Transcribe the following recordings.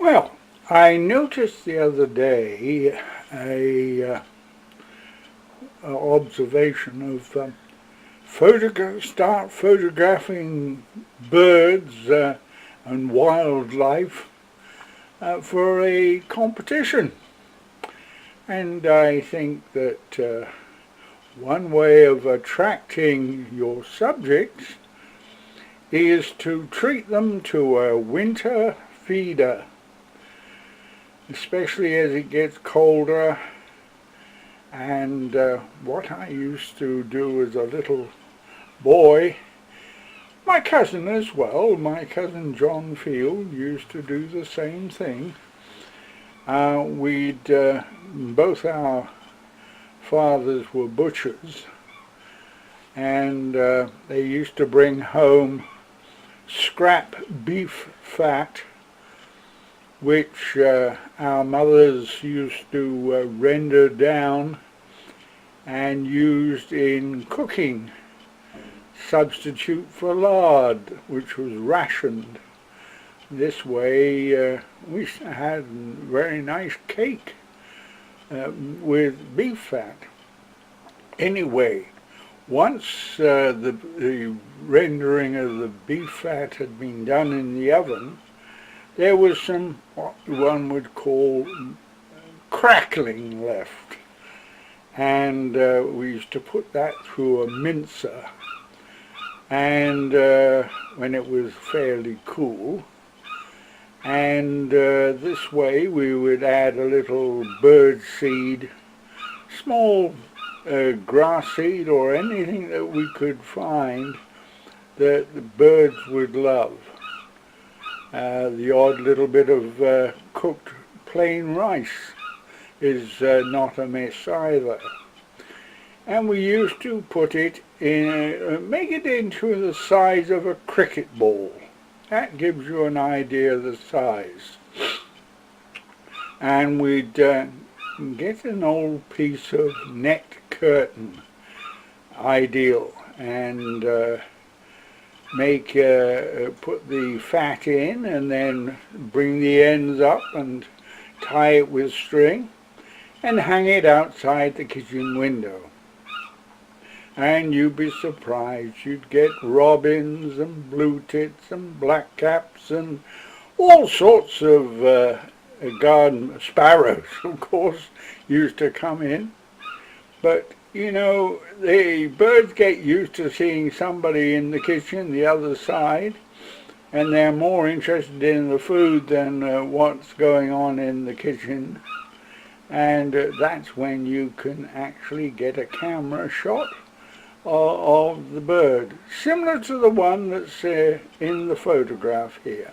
Well, I noticed the other day a observation of start photographing birds and wildlife for a competition. And I think that one way of attracting your subjects is to treat them to a winter feeder, especially as it gets colder. And what I used to do as a little boy, my cousin as well, my cousin John Field used to do the same thing. Both our fathers were butchers, and they used to bring home scrap beef fat, which our mothers used to render down and used in cooking, substitute for lard, which was rationed. This way we had very nice cake with beef fat. Anyway, once the rendering of the beef fat had been done in the oven, there was some, what one would call, crackling left. And we used to put that through a mincer. And when it was fairly cool. And this way we would add a little bird seed, small grass seed or anything that we could find that the birds would love. The odd little bit of cooked plain rice is not amiss either. And we used to put it in, make it into the size of a cricket ball. That gives you an idea of the size. And we'd get an old piece of net curtain, ideal, and put the fat in and then bring the ends up and tie it with string and hang it outside the kitchen window. And you'd be surprised, you'd get robins and blue tits and blackcaps and all sorts of garden sparrows, of course, used to come in. But you know, the birds get used to seeing somebody in the kitchen the other side, and they're more interested in the food than what's going on in the kitchen. And that's when you can actually get a camera shot of the bird, similar to the one that's in the photograph here.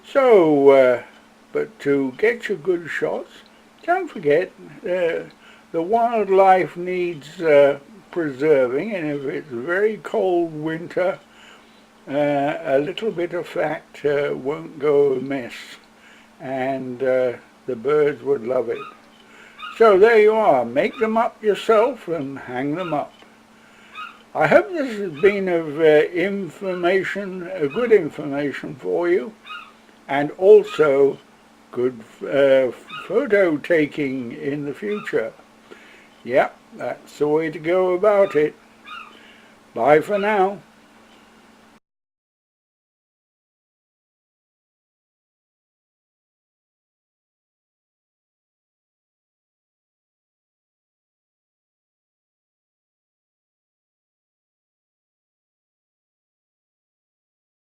So, but to get your good shots, don't forget the wildlife needs preserving, and if it's a very cold winter, a little bit of fat won't go amiss, and the birds would love it. So there you are, make them up yourself and hang them up. I hope this has been of information, good information for you, and also good photo taking in the future. Yep, that's the way to go about it. Bye for now.